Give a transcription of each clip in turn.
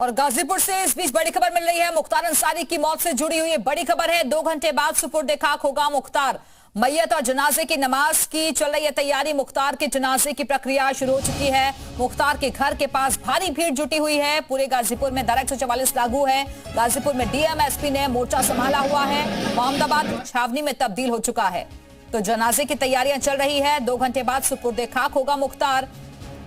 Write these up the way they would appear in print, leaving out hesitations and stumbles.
और गाजीपुर से इस बीच बड़ी खबर मिल रही है। मुख्तार अंसारी की मौत से जुड़ी हुई बड़ी खबर है। 2 घंटे बाद सुपुर्द खाक होगा मुख्तार। मैयत और जनाजे की नमाज की चल रही है तैयारी। मुख्तार के जनाजे की प्रक्रिया शुरू हो चुकी है। मुख्तार के घर के पास भारी भीड़ जुटी हुई है। पूरे गाजीपुर में धारा 144 लागू है। गाजीपुर में डीएम एसपी ने मोर्चा संभाला हुआ है। मोहम्मदाबाद छावनी में तब्दील हो चुका है। तो जनाजे की तैयारियां चल रही है। 2 घंटे बाद सुपुर्द खाक होगा मुख्तार।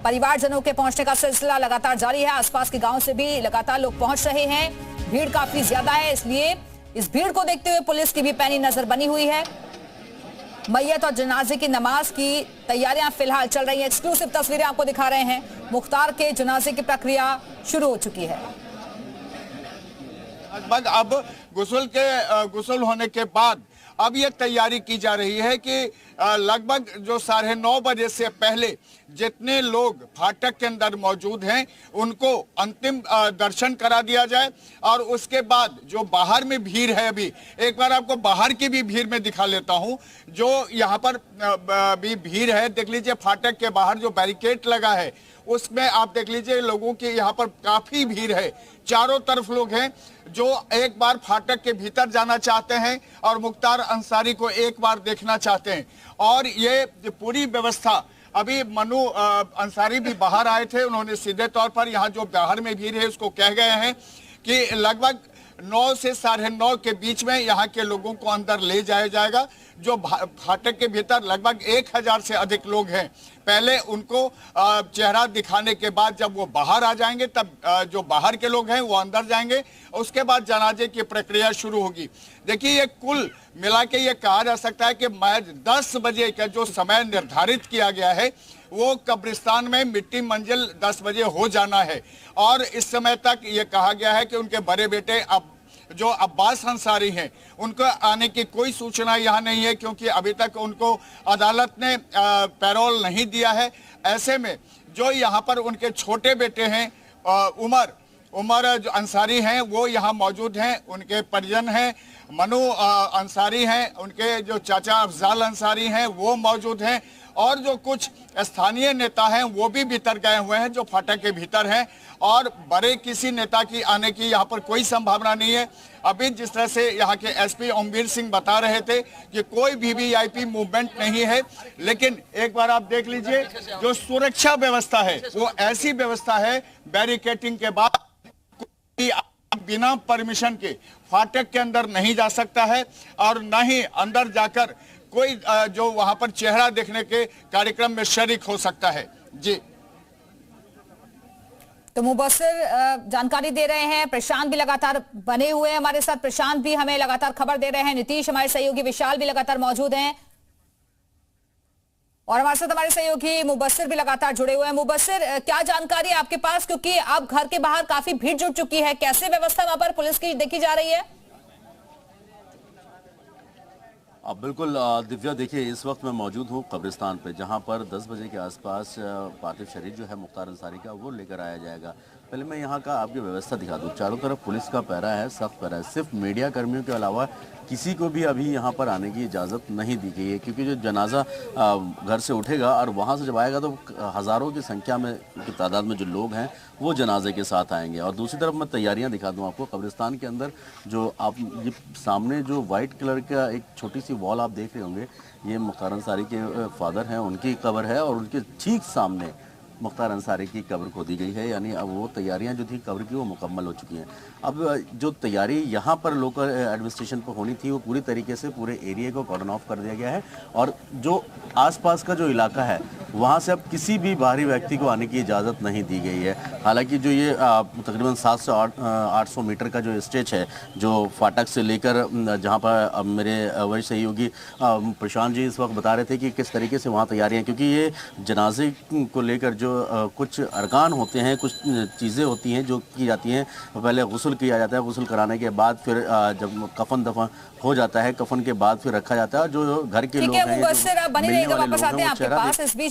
परिवारजनों के पहुंचने का सिलसिला लगातार जारी है। आसपास के गांव से भी लगातार लोग पहुंच रहे हैं। भीड़ काफी ज्यादा है, इसलिए इस भीड़ को देखते हुए पुलिस की भी पैनी नजर बनी हुई है। मैयत और जनाजे की नमाज की तैयारियां फिलहाल चल रही हैं। एक्सक्लूसिव तस्वीरें आपको दिखा रहे हैं। मुख्तार के जनाजे की प्रक्रिया शुरू हो चुकी है। लगभग अब गुस्ल होने के बाद अब ये तैयारी की जा रही है कि लगभग जो 9:30 बजे से पहले जितने लोग फाटक के अंदर मौजूद हैं उनको अंतिम दर्शन करा दिया जाए। और उसके बाद जो बाहर में भीड़ है, अभी एक बार आपको बाहर की भी भीड़ में दिखा लेता हूं। जो यहाँ पर भी भीड़ है, देख लीजिए फाटक के बाहर जो बैरिकेड लगा है उसमें आप देख लीजिए लोगों की यहाँ पर काफी भीड़ है। चारों तरफ लोग हैं जो एक बार फाटक के भीतर जाना चाहते हैं और मुख्तार अंसारी को एक बार देखना चाहते हैं। और ये पूरी व्यवस्था अभी मनु अंसारी भी बाहर आए थे। उन्होंने सीधे तौर पर यहाँ जो बाहर में भीड़ है उसको कह गए हैं कि लगभग 9 से 9:30 के बीच में यहाँ के लोगों को अंदर ले जाया जाएगा। जो फाटक के भीतर लगभग 1000 से अधिक लोग हैं, पहले उनको चेहरा दिखाने के बाद जब वो बाहर आ जाएंगे तब जो बाहर के लोग हैं वो अंदर जाएंगे। उसके बाद जनाजे की प्रक्रिया शुरू होगी। देखिए, ये कुल मिला के ये कहा जा सकता है कि 10 बजे का जो समय निर्धारित किया गया है वो कब्रिस्तान में मिट्टी मंजिल 10 बजे हो जाना है। और इस समय तक ये कहा गया है कि उनके बड़े बेटे अब जो अब्बास अंसारी हैं उनको आने की कोई सूचना यहाँ नहीं है, क्योंकि अभी तक उनको अदालत ने पैरोल नहीं दिया है। ऐसे में जो यहाँ पर उनके छोटे बेटे हैं उमर जो अंसारी हैं वो यहाँ मौजूद हैं। उनके परिजन हैं, मनु अंसारी हैं, उनके जो चाचा अफजाल अंसारी हैं वो मौजूद हैं। और जो कुछ स्थानीय नेता हैं वो भी भीतर गए हुए हैं जो फाटक के भीतर हैं। और बड़े किसी नेता की आने की यहाँ पर कोई संभावना नहीं है। अभी जिस तरह से यहाँ के एसपी ओमवीर सिंह बता रहे थे कि कोई भी वीआईपी मूवमेंट नहीं है। लेकिन एक बार आप देख लीजिए जो सुरक्षा व्यवस्था है वो ऐसी व्यवस्था है, बैरिकेटिंग के बाद बिना परमिशन के फाटक के अंदर नहीं जा सकता है और न ही अंदर जाकर कोई जो वहां पर चेहरा देखने के कार्यक्रम में शरीक हो सकता है। जी, तो मुबस्सिर जानकारी दे रहे हैं। प्रशांत भी लगातार बने हुए हैं हमारे साथ। प्रशांत भी हमें लगातार खबर दे रहे हैं। नीतीश हमारे सहयोगी विशाल भी लगातार मौजूद हैं और हमारे साथ हमारे सहयोगी मुबस्सिर भी लगातार जुड़े हुए हैं। मुबस्सिर, क्या जानकारी है आपके पास, क्योंकि अब घर के बाहर काफी भीड़ जुट चुकी है। कैसे व्यवस्था वहां पर पुलिस की देखी जा रही है? अब बिल्कुल दिव्या, देखिए इस वक्त मैं मौजूद हूँ कब्रिस्तान पे, जहाँ पर 10 बजे के आसपास पार्थिव शरीर जो है मुख्तार अंसारी का वो लेकर आया जाएगा। पहले मैं यहाँ का आपकी व्यवस्था दिखा दूँ। चारों तरफ पुलिस का पहरा है, सख्त पहरा है। सिर्फ मीडिया कर्मियों के अलावा किसी को भी अभी यहाँ पर आने की इजाज़त नहीं दी गई है, क्योंकि जो जनाजा घर से उठेगा और वहाँ से जब आएगा तो हज़ारों की संख्या में की तादाद में जो लोग हैं वो जनाजे के साथ आएंगे। और दूसरी तरफ मैं तैयारियाँ दिखा दूँ आपको। कब्रिस्तान के अंदर जो आप ये सामने जो वाइट कलर का एक छोटी सी वॉल आप देख रहे होंगे, ये मुख्तार अंसारी के फादर हैं, उनकी कब्र है और उनके ठीक सामने मुख्तार अंसारी की कब्र खोदी गई है। यानी अब वो तैयारियां जो थी कब्र की वो मुकम्मल हो चुकी हैं। अब जो तैयारी यहाँ पर लोकल एडमिनिस्ट्रेशन पर होनी थी वो पूरी तरीके से पूरे एरिया को कॉर्डन ऑफ कर दिया गया है। और जो आसपास का जो इलाका है वहाँ से अब किसी भी बाहरी व्यक्ति को आने की इजाज़त नहीं दी गई है। हालांकि जो ये तकरीबन 700 से 800 मीटर का जो स्ट्रेच है जो फाटक से लेकर जहाँ पर मेरे वही सहयोगी प्रशांत जी इस वक्त बता रहे थे कि किस तरीके से वहाँ तैयारियाँ, क्योंकि ये जनाजे को लेकर जो कुछ अरकान होते हैं, कुछ चीज़ें होती हैं जो की जाती हैं। पहले गुस्ल किया जाता है, गुस्ल कराने के बाद फिर जब कफन दफन हो जाता है, कफन के बाद फिर रखा जाता है। जो घर के लोग हैं, बनी रहेगा, वापस आते हैं आपके पास। इस बीच